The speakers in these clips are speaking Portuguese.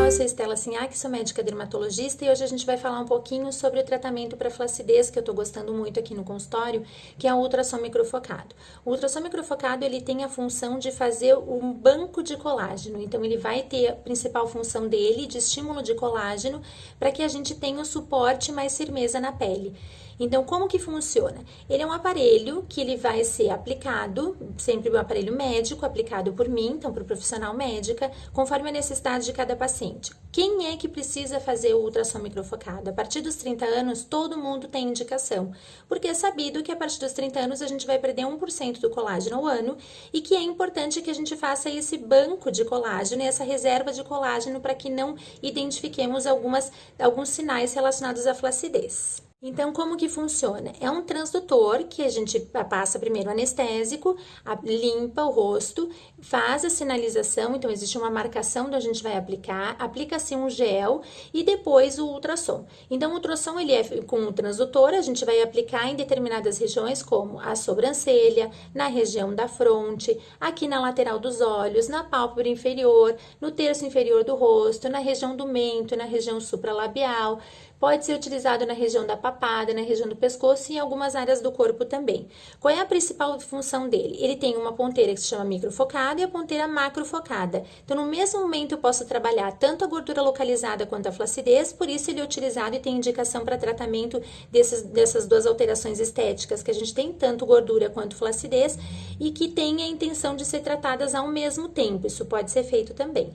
eu sou Estela Sinhac, sou médica dermatologista e hoje a gente vai falar um pouquinho sobre o tratamento para flacidez que eu tô gostando muito aqui no consultório, que é o ultrassom microfocado. O ultrassom microfocado, ele tem a função de fazer um banco de colágeno, então ele vai ter a principal função dele de estímulo de colágeno para que a gente tenha o suporte mais firmeza na pele. Então, como que funciona? Ele é um aparelho que ele vai ser aplicado, sempre um aparelho médico, aplicado por mim, então por profissional médica, conforme a necessidade de cada paciente. Quem é que precisa fazer o ultrassom microfocado? A partir dos 30 anos, todo mundo tem indicação, porque é sabido que a partir dos 30 anos a gente vai perder 1% do colágeno ao ano e que é importante que a gente faça esse banco de colágeno e essa reserva de colágeno para que não identifiquemos alguns sinais relacionados à flacidez. Então, como que funciona? É um transdutor que a gente passa primeiro anestésico, limpa o rosto, faz a sinalização, então existe uma marcação onde a gente vai aplicar, aplica-se um gel e depois o ultrassom. Então, o ultrassom, ele é com o transdutor, a gente vai aplicar em determinadas regiões, como a sobrancelha, na região da fronte, aqui na lateral dos olhos, na pálpebra inferior, no terço inferior do rosto, na região do mento, na região supralabial. Pode ser utilizado na região da papada, na região do pescoço e em algumas áreas do corpo também. Qual é a principal função dele? Ele tem uma ponteira que se chama microfocada e a ponteira macrofocada. Então, no mesmo momento, eu posso trabalhar tanto a gordura localizada quanto a flacidez, por isso ele é utilizado e tem indicação para tratamento dessas duas alterações estéticas, que a gente tem tanto gordura quanto flacidez e que tem a intenção de ser tratadas ao mesmo tempo. Isso pode ser feito também.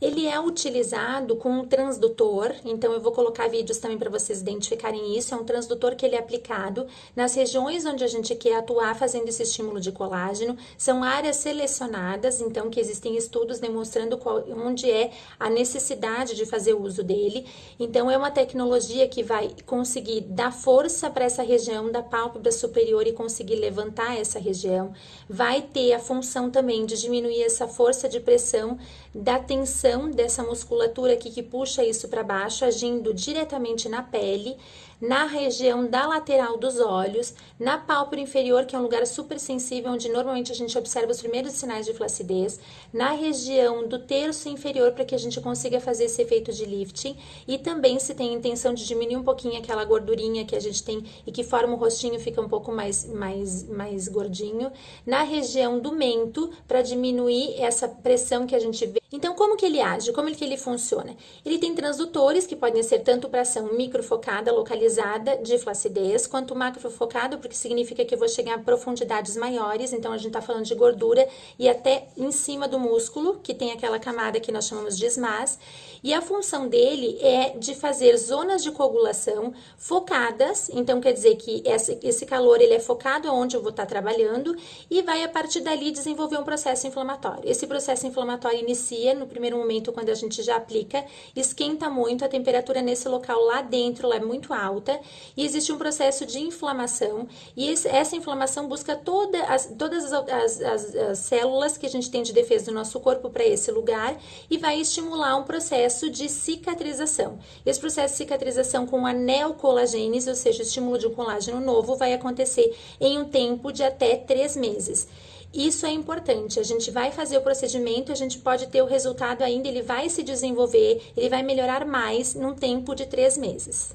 Ele é utilizado com um transdutor, então eu vou colocar vídeos também para vocês identificarem isso. É um transdutor que ele é aplicado nas regiões onde a gente quer atuar fazendo esse estímulo de colágeno. São áreas selecionadas, então que existem estudos demonstrando onde é a necessidade de fazer uso dele. Então é uma tecnologia que vai conseguir dar força para essa região da pálpebra superior e conseguir levantar essa região. Vai ter a função também de diminuir essa força de pressão da tensão dessa musculatura aqui que puxa isso para baixo, agindo diretamente na pele, na região da lateral dos olhos, na pálpebra inferior, que é um lugar super sensível, onde normalmente a gente observa os primeiros sinais de flacidez, na região do terço inferior, para que a gente consiga fazer esse efeito de lifting, e também se tem a intenção de diminuir um pouquinho aquela gordurinha que a gente tem e que forma o rostinho, fica um pouco mais gordinho, na região do mento, para diminuir essa pressão que a gente vê. Então, como que ele age? Como que ele funciona? Ele tem transdutores que podem ser tanto para ação microfocada, localizada de flacidez, quanto macrofocado, porque significa que eu vou chegar a profundidades maiores, então a gente tá falando de gordura e até em cima do músculo, que tem aquela camada que nós chamamos de SMAS, e a função dele é de fazer zonas de coagulação focadas, então quer dizer que esse calor ele é focado aonde eu vou estar trabalhando e vai a partir dali desenvolver um processo inflamatório. Esse processo inflamatório inicia no primeiro momento quando a gente já aplica, esquenta muito, a temperatura nesse local lá dentro lá é muito alta e existe um processo de inflamação e essa inflamação busca todas as células que a gente tem de defesa do nosso corpo para esse lugar e vai estimular um processo de cicatrização. Esse processo de cicatrização com a neocolagênese, ou seja, o estímulo de um colágeno novo, vai acontecer em um tempo de até 3 meses. Isso é importante, a gente vai fazer o procedimento, a gente pode ter o resultado ainda, ele vai se desenvolver, ele vai melhorar mais num tempo de 3 meses.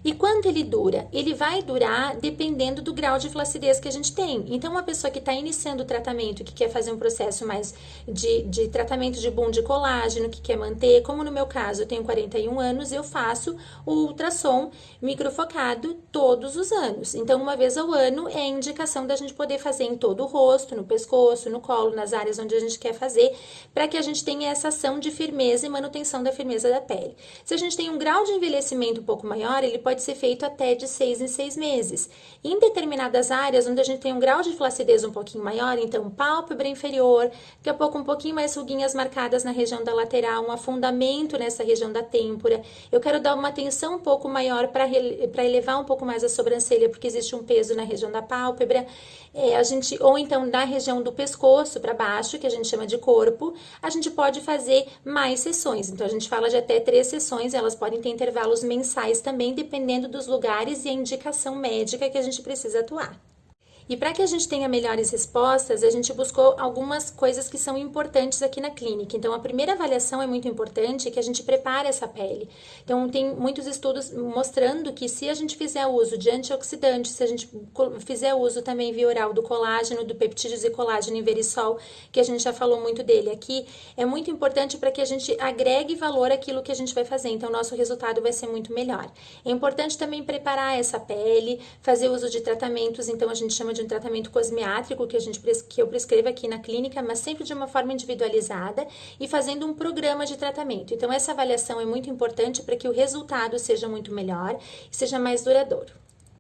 E quanto ele dura? Ele vai durar dependendo do grau de flacidez que a gente tem. Então, uma pessoa que está iniciando o tratamento, que quer fazer um processo mais de tratamento de boom de colágeno, que quer manter, como no meu caso, eu tenho 41 anos, eu faço o ultrassom microfocado todos os anos. Então, uma vez ao ano é a indicação da gente poder fazer em todo o rosto, no pescoço, no colo, nas áreas onde a gente quer fazer, para que a gente tenha essa ação de firmeza e manutenção da firmeza da pele. Se a gente tem um grau de envelhecimento um pouco maior, ele pode ser feito até de 6 em 6 meses. Em determinadas áreas onde a gente tem um grau de flacidez um pouquinho maior, então pálpebra inferior, daqui a pouco um pouquinho mais ruguinhas marcadas na região da lateral, um afundamento nessa região da têmpora, eu quero dar uma atenção um pouco maior para elevar um pouco mais a sobrancelha, porque existe um peso na região da pálpebra, ou então da região do pescoço para baixo, que a gente chama de corpo, a gente pode fazer mais sessões. Então, a gente fala de até 3 sessões, elas podem ter intervalos mensais também, dependendo dos lugares e a indicação médica que a gente precisa atuar. E para que a gente tenha melhores respostas, a gente buscou algumas coisas que são importantes aqui na clínica. Então, a primeira avaliação é muito importante, que a gente prepare essa pele. Então, tem muitos estudos mostrando que se a gente fizer uso de antioxidantes, se a gente fizer uso também via oral do colágeno, do peptídeos e colágeno em verisol, que a gente já falou muito dele aqui, é muito importante para que a gente agregue valor àquilo que a gente vai fazer. Então, o nosso resultado vai ser muito melhor. É importante também preparar essa pele, fazer uso de tratamentos, então a gente chama de um tratamento cosmiátrico que eu prescrevo aqui na clínica, mas sempre de uma forma individualizada e fazendo um programa de tratamento. Então essa avaliação é muito importante para que o resultado seja muito melhor e seja mais duradouro.